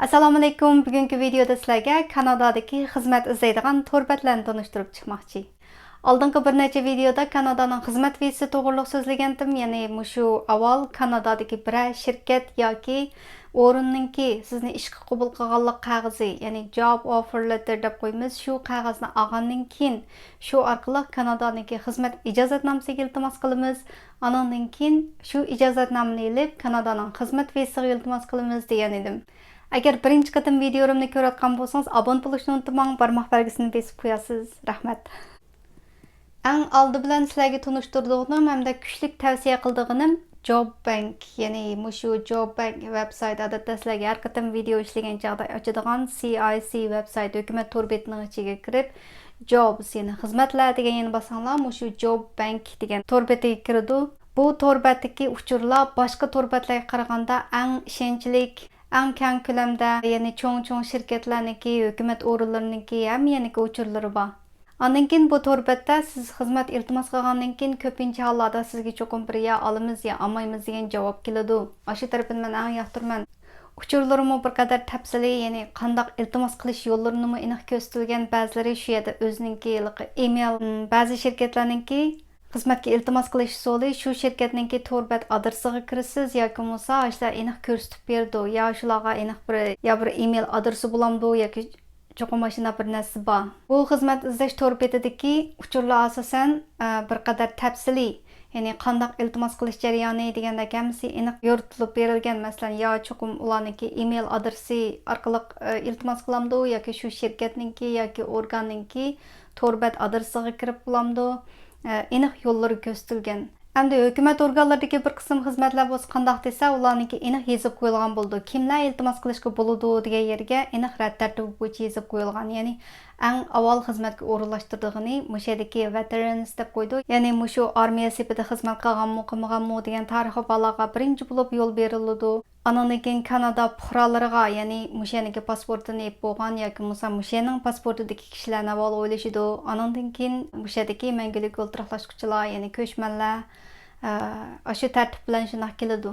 Assalomu alaykum. Bugungi videoda sizlarga Kanadadagi xizmat izlaydigan to'rbatlarni tanishtirib chiqmoqchi. Oldingi bir necha videoda Kanadaning xizmat vizasi to'g'riliq so'zlagandim. Ya'ni mushu avval Kanadadagi biror shirkat yoki o'rinninki sizni ishga qabul qilganlik qog'ozi, ya'ni job offer letter deb qo'yamiz. Shu qog'ozni olgandan keyin shu orqali Kanadadagi xizmat ijozatnomasiga iltimos qilamiz. Andan keyin shu ijozatnomani olib Kanadaning xizmat vizasiga iltimos qilamiz degan edim. Agar birinchi qatim videolarımni ko'rayotgan bo'lsangiz, abone bo'lishni unutmang, barmoq belgisini besib qo'yasiz. Rahmat. Eng oldi bilan sizlarga tanishtirdiğim hamda kuchli tavsiya qildiğim JobBank, ya'ni mushu JobBank veb-sayt odatda sizlarga har qatim video ishlagan chog'da ochadigan CIC veb-sayt hukumat to'rbetining ichiga kirib, jobs, ya'ni xizmatlar degan yana bosanglar, mushu JobBank degan to'rbetiga kiradi. Bu to'rbetdagi uchurlar boshqa to'rbetlarga qaraganda eng ishonchli, eng keng ko'lamda, ya'ni cho'ng shirkatlarniki, hukumat o'rinlariniki ham yaniki uchurlari bor. Ondan keyin bu to'rbetda siz xizmat iltimos qilgandan keyin ko'pincha hollarda sizga cho'qim bir ya olamiz ya olmaymiz degan javob keladi. Shu tarafini men eng yoqtiraman. Uchurlarimi bir qadar tafsiliy, ya'ni qanday iltimos qilish yo'llarini aniq ko'rsatilgan, ba'zilari shu yerda o'zininki email, ba'zi shirkatlarniki xizmatga iltimos qilish usuli shu shirkatninki to'rbat adresiga kirasiz yoki bo'lmasa ishlar aniq ko'rsatib berdi, yo shularga aniq bir email adresi bo'lamdi yoki cho'qim mashina bir narsa bor. Bu xizmat izlash to'rbetidagi uchurlar asosan bir qadar tafsiliy, ya'ni qanday iltimos qilish jarayoni deganda hammasi aniq yo'ritilib berilgan. Masalan, yo cho'qim ularniki email adresi orqali iltimos qilamdi yoki shu shirkatninki yoki organninki to'rbat adresiga kirib bo'lamdi. Aniq yo'llari ko'rsatilgan. Hamda hukumat organlaridagi bir qism xizmatlar bo'lsa qanday desa, ularniki aniq yozib qo'yilgan bo'ldi. Kimlar iltimos qilishga bo'ladi degan yerga aniq rad tartibi bo'yicha yozib qo'yilgan. Ya'ni eng avval xizmatga o'rinlashtirdig'ini mushadagi veterans deb qo'ydi. Ya'ni mushu armiya sepida xizmat qilganmi, qilmaganmi degan tarixiy baloga birinchi bo'lib yo'l beriladi. Andan keyin Kanada fuqarolariga, ya'ni mushaniki pasportini ep bo'lgan yoki mushaning pasportidagi kishilarni avval o'ylashidi. Andan keyin mushadagi mangulik o'ltiraqlashuvchilar, ya'ni ko'chmanlar shu tartib bilan shunday keladi.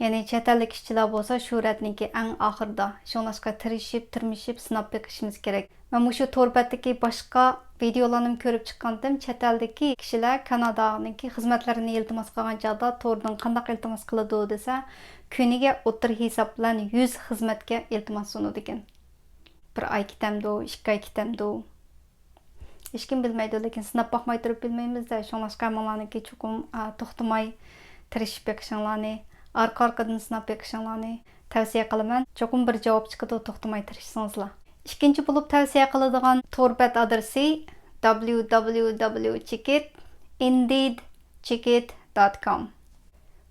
Ya'ni chet ellik ishchilar bo'lsa shu ratniki eng oxirida. Shunlashqa tirmishib sinab beqishimiz kerak. Men shu to'rbatdagi boshqa videolarni ko'rib chiqqandim. Chet eldagi kishilar Kanadaniki xizmatlarini iltimos qilgan chog'da to'rdan qanday iltimos qiladi desa, kuniga o'tir hisob bilan 100 xizmatga iltimos sunadi ekan. Bir oy ketamdi, 2 oy ketamdi. Hech kim bilmaydi, lekin sinab boqmay turib bilmaymiz-da. Shunlashqa mo'laniki cho'qim to'xtamay tirishib beqishinglarni, orqa-orqadan sinab beqishinglarni tavsiya qilaman. Cho'qim bir javob chiqadi, to'xtamay tirishsangizlar. Ikkinchi bo'lib tavsiya qiladigan to'rbat adresi www.indeedchekit.com.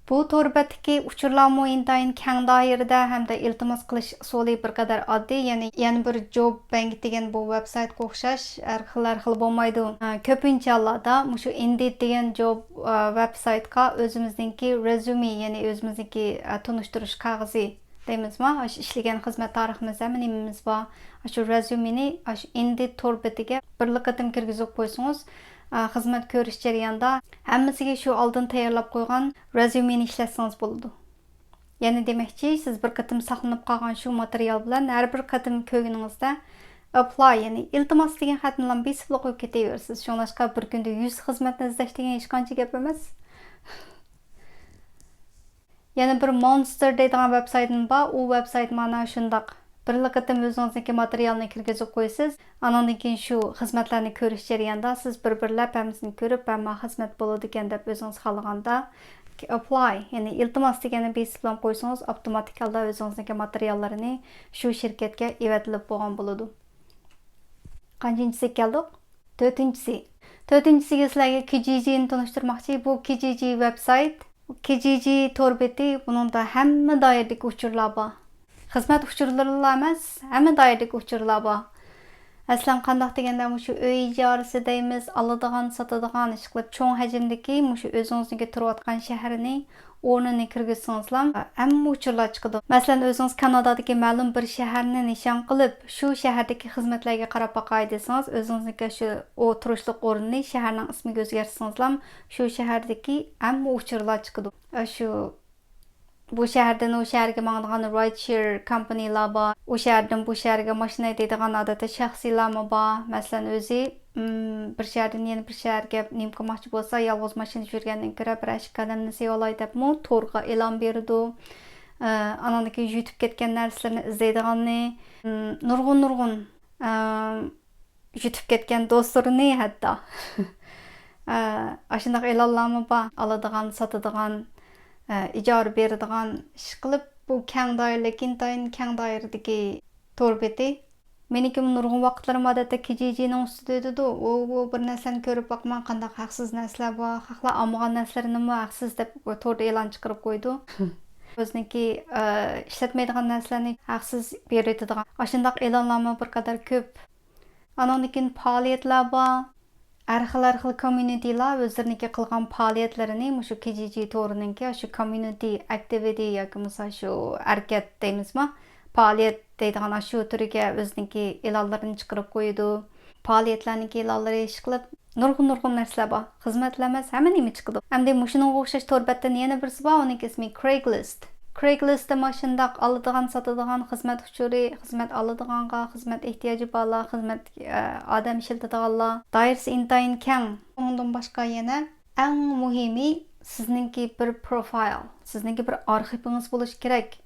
Bu to'rbatdagi uchurlarni intayin keng doirada hamda iltimos qilish usuli bir qadar oddiy, ya'ni bir JobBank degan bu veb-saytga o'xshash har xil bo'lmaydi. Ko'pincha hollarda mushu Indeed degan job veb-saytga o'zimizningki resume, ya'ni o'zimizningki tanishtirish qog'ozi deymizmi? Ishlagan xizmat tariximiz ham nimamiz bor. Shu resumeni shu Indeed to'rbatiga bir qatim kirgizib qo'ysangiz, xizmat ko'rish jarayonida hammasiga shu oldin tayyorlab qo'ygan resumeni ishlatsangiz bo'ladi. Ya'ni demakchi, siz bir qatim saqlanib qolgan shu material bilan har bir qatim ko'rganingizda apply, ya'ni iltimos degan xatni bilan besib qo'yib ketaverasiz. Shunlashqa bir kunda 100 xizmatni izlash degan hech qancha gap emas. Yana bir Monster deydigan veb-saytim bor. U veb-sayt mana shundaq. Bir qatim o'zingizniki materialni kirgizib qo'yasiz. Andan keyin shu xizmatlarni ko'rish jarayonida siz bir-birlab hammasini ko'rib, "Mana xizmat bo'ladi ekan" deb o'zingiz xohlaganda apply, ya'ni iltimos deganni besib bilan qo'ysangiz, avtomatik holda o'zingizniki materiallarini shu shirkatga evatilib bo'lgan bo'ladi. Qanchisiga keldik? 4-chi. 4-chisiga sizlarga Kijijini tanishtirmoqchi. Bu Kijiji veb-sayt. Kijiji to'rbeti, buningda hamma doiradagi uchurlar bor. Xizmat uchurlari emas, hamma doiradagi uchurlar bor. Aslan qandoq deganda shu uy ijarasi deymiz, oladigan, sotadigan, ish qilib cho'ng hajmdagi shu o'zingizniki turayotgan shaharning o'rnini kirgizsangizlar, hamma uchurlar chiqadi. Masalan, o'zingiz Kanadadagi ma'lum bir shaharni nishon qilib, shu shahardagi xizmatlarga qarab boqay desangiz, o'zingizniki shu turishlik o'rnini, shaharning ismiga o'zgartirsangizlar, shu shahardagi hamma uchurlar chiqadi. Shu bu şəhərdən o şəhərə mağdığan rideshare companylar var. O şəhərdən bu şəhərə maşın haydaydigan adatda şəxsiylarmı var. Məsələn, özü bir şəhərdən yeni bir şəhərə nima qilmoqchi bo'lsa, yolg'iz mashina yurgandan ko'ra bir ashik qadamni sevolay debmi to'rga e'lon berdi. Anandaki yutib ketgan narsalarni izlaydiganni, nurg'un yutib ketgan do'stlarini hatto. Ashundoq e'lonlarmi bor, oladigan, sotadigan, ijara beradigan ish qilib, bu keng doiralik, intayin keng doiradagi to'r beti. Meniki nurg'un vaqtlarim odatda Kijijining ustida edi. U bir narsani ko'rib boqman, qanday haqsiz narsalar bor, haqlar olmagan narsalarni haqsiz deb to'rda e'lon chiqarib qo'ydi. O'ziniki ishlatmaydigan narsalarni haqsiz beradigan. Ashundoq e'lonlarmi bir qadar ko'p. Anandan faoliyatlar bor. Har xil communitylar o'zlariniki qilgan faoliyatlarini shu Kijiji to'rininki shu community activity yoki misol shu harakat deymizmi? Faoliyat deydigan shu turiga o'ziniki e'lonlarini chiqarib qo'ydi. Faoliyatlarniki e'lonlari ish qilib, nurg'un narsalar bor. Xizmatlar emas, hamma nima chiqadi. Hamda shunga o'xshash to'rbatdan yana birisi bor, uning ismi Craiglist. Craiglistda mashindaq oladigan, sotadigan xizmat uchuri, xizmat oladiganga, xizmat ehtiyoji borlar, xizmat odam ishlatadiganlar. Doirasi intayin keng. Undan boshqa yana eng muhimi sizningki bir profil, sizningki bir arxivingiz bo'lishi kerak.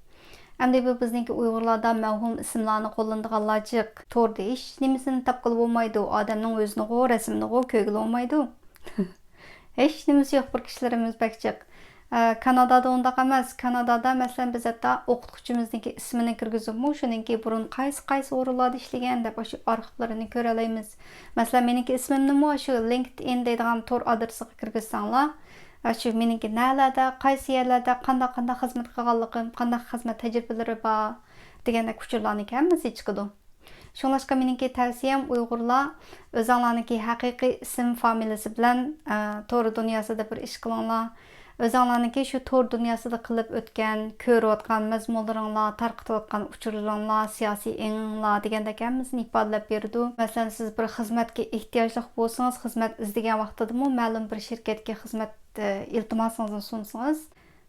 Hamda bu bizningki Uyg'urlarda mavhum ismlarni qo'llanadiganlar jiq. To'rda hech nimasini topqilib bo'lmaydi. Odamning o'zini, rasmini ko'gil olmaydi. Hech nimasi yo'q bir kishilarimiz bakchiq. Kanadada undaq emas. Kanadada masalan biz hatta o'qituvchimizningki ismini kirgizibmi, shuningki burun qaysi o'rinlarda ishlagan deb shu arxivlarini ko'ra olamiz. Masalan, meniki ismimni shu LinkedIn deydigan to'r adresiga kirgizsanglar, shu meniki nalarda, qaysi yerlarda qanday xizmat qilganligim, qanday xizmat tajribalari bor degandek uchurlarning hammasi chiqadi. Shunlashqa meniki tavsiyam Uyg'urlar o'zinglarniki haqiqiy ism familiyasi bilan to'r dunyosida bir ish qilinglar. O'zinglarniki shu to'r dunyosida qilib o'tgan, ko'rayotgan mazmunlaringlar, tarqatayotgan uchurlaringlar, siyosiy englar degandek hammasini ifodalab berdi. Masalan, siz bir xizmatga ehtiyojli bo'lsangiz, xizmat izlagan vaqtida ma'lum bir shirkatga xizmat iltimosingizni sunsangiz,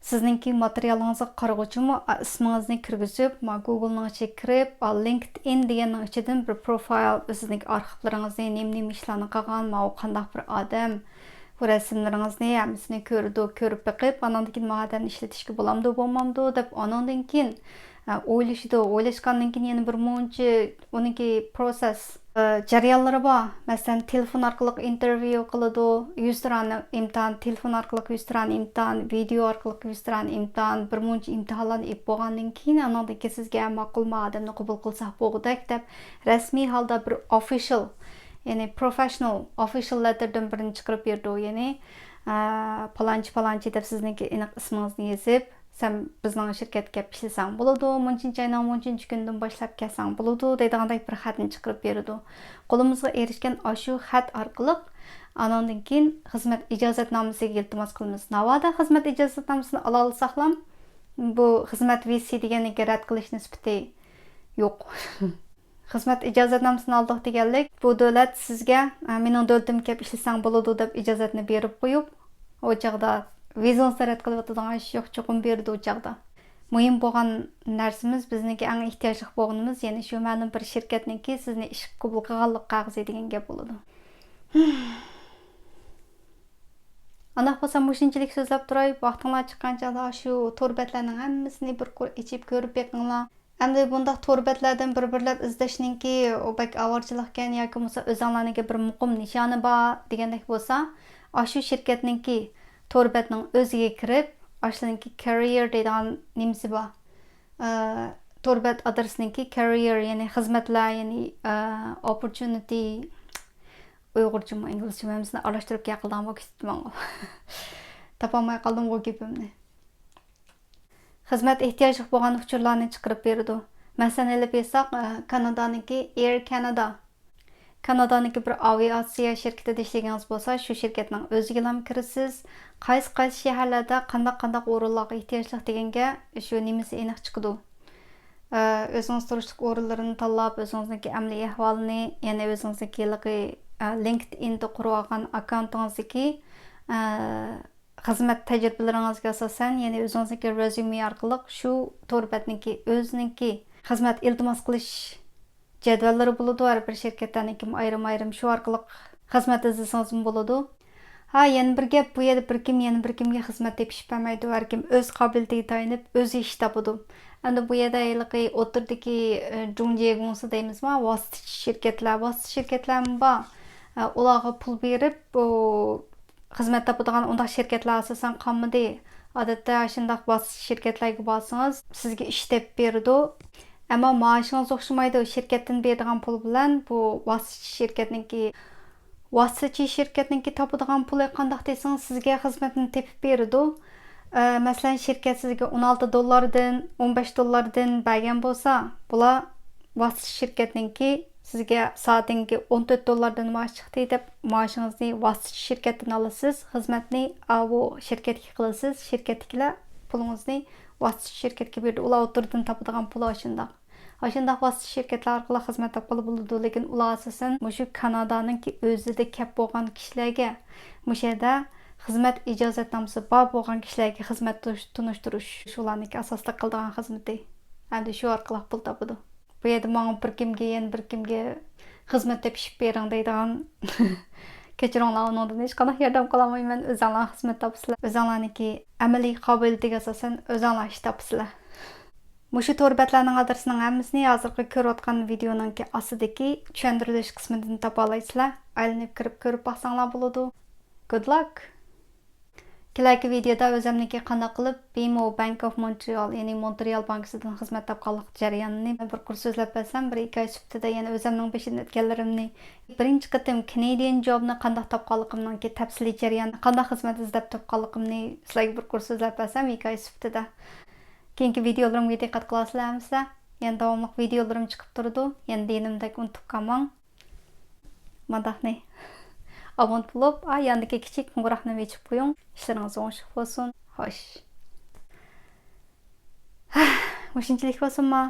sizningki materialingizga qarag'uchimi ismingizni kirgizib, Google'ning ichiga kirib, LinkedIn deganning ichidan bir profil, sizning arxivlaringizni, nima ishlarni qilgan, qanday bir odam, bu rasmlaringizni hammasini ko'rib biqib, anandan mahadan ishlatishga bo'lamdi, bo'lmamdi deb anandan keyin o'ylashgandan keyin yana bir muncha uniki proses jarayonlari bor. Masalan, telefon orqali intervyu qiladi, 100 tirani imtihon, telefon orqali 100 tirani imtihon, video orqali 100 tirani imtihon, bir muncha imtihonlarni ib bo'lgandan keyin anandan keyin sizga ma'qulmi odamni qabul qilsak bo'lg'udak deb rasmiy holda bir official, ya'ni professional official letterdan birini chiqarib berdi. Ya'ni palonchi deb sizniki aniq ismingizni yozib, sen bizning shirkatga ishlasang bo'ladi, munchinchi aydan munchinchi kundan boshlab kelsang bo'ladi deydigandek bir xatni chiqarib berdi. Qo'limizga erishgan shu xat orqali anandan keyin xizmat ijozatnomasiga iltimos qilamiz. Navoda xizmat ijozatnomasini ola olsak ham, bu xizmat visi deganiga rad qilish nisbati yo'q. Xizmat ijozatnomasini oldik deganlik, bu davlat sizga mening davlatimga kelib ishlasang bo'ladi deb ijozatni berib qo'yib, o chaqda vizangizni rad qilib o'tadigan ish yo'q, cho'qim berdi o chaqda. Muhim bo'lgan narsamiz, bizniki eng ehtiyojli bo'lganimiz, ya'ni shu ma'lum bir shirkatniki sizni ish qabul qilganlik qog'ozi degan gap bo'ladi. Anaqa bo'lsa, mushunchalik so'zlab turay, vaqtinglar chiqqancha shu to'rbatlarning hammasini bir ichib ko'rib beqinglar. Endi bundaq to'rbatlardan bir-birlab izdashninki o bak avorchilikkan yoki bo'lmasa o'zinglarningga bir muqim nishoni bor degandek bo'lsa, shu shirkatningki to'rbatning o'ziga kirib, ashlaniki career deydigan nimasi bor. To'rbat adresiniki career, ya'ni xizmatlar, ya'ni opportunity, Uyg'urchami, inglizchami hammasini aralashtirib gapirgan bo'lib topolmay qoldim bu gapimni. Xizmat ehtiyojli bo'lgan uchurlarni chiqarib berdi. Masalan, olib olsak, Kanadadaniki Air Canada. Kanadaniki bir aviatsiya shirkatida ishlagansiz bo'lsa, shu shirkatning o'ziga ham kirasiz. Qaysi shaharlarda qanday o'rinlarga ehtiyojli deganga shu nimasi aniq chiqadi. O'zingiz turishlik o'rinlarini tanlab, o'zingizniki amaliy ahvolini, ya'ni o'zingizniki LinkedInda qurib olgan akkauntingizdagi xizmat tajribalaringizga asosan, ya'ni o'zingizniki resume orqali shu to'rbetniki o'ziniki xizmat iltimos qilish jadvallari bo'ladi. Har bir shirkatdan ayrim shu orqali xizmat izlasangiz bo'ladi. Ha, yana bir gap, bu yerda bir kim yana bir kimga xizmat tepishib bermaydi. Har kim o'z qobiliyatiga tayanib o'zi ish topadi. Endi bu yerda ayliqi o'tirdiki junjegunsi deymizmi, vositachi shirkatlar bor. Ularga pul berib, bu xizmat topadigan undaq shirkatlar asosan qolmadi. Odatda shundaq vositachi shirkatlarga borsangiz, sizga ish tepib beradi. Ammo maoshingiz o'xshamaydi. Shirkatdan beradigan pul bilan bu vositachi shirkatniki topadigan puli qandoq desangiz, sizga xizmatni tepib beradi. Masalan, shirkat sizga $16 $15 bergan bo'lsa, bular vositachi shirkatniki sizga soatingiga $14 maosh chiqdi deb maoshingizni vositachi shirkatdan olasiz, xizmatni bu shirkatga qilasiz. Shirkatdagilar pulingizni vositachi shirkatga berdi. Ular o'tirdan topadigan pul shundoq. Shundoq vositachi shirkatlar orqali xizmat topib bo'ladi, lekin ular asosan mushu Kanadaninki o'zida kap bo'lgan kishilarga, mushada xizmat ijozatnomasi bor bo'lgan kishilarga xizmat tunishtirish shularniki asosda qiladigan xizmati. Endi shu orqali pul topadi. Bu yerda menga bir kimga xizmat tepishib bering deydigan kechiringlar, undan hech qanday yordam qila olmayman. O'zinglar xizmat topsizlar. O'zinglarniki amaliy qobiliyatiga asosan o'zinglar ish topsizlar. Mushu to'rbatlarning adresining hammasini hozirgi ko'rayotgan videoning ostidagi tushuntirilish qismidan topa olasizlar. Aylanib kirib ko'rib baxsanglar bo'ladi. Good luck. Kelayki videoda o'zimniki qanday qilib BMO Bank of Montreal, ya'ni Montreal bankasidan xizmat topganlik jarayonini bir kurs so'zlab bersam, bir hikoya sifatida yana o'zimning beshidan o'tganlarimni, birinchi qatim Canadian jobni qanday topganligimning tafsiliy jarayonni, qanday xizmat izlab topganligimni sizlarga bir kurs so'zlab bersam, hikoya sifatida. Keyingi videolarimga diqqat qilasizlarmi? Yana davomli videolarim chiqib turadi. Yana dinimdek unutib qolmang. Mandaqni abone bo'lib, yandagi kichik qo'ng'iroqni bechib qo'ying. İşleriniz oңышық болсын. Xo'sh. O'shunchalik bo'lsinmi?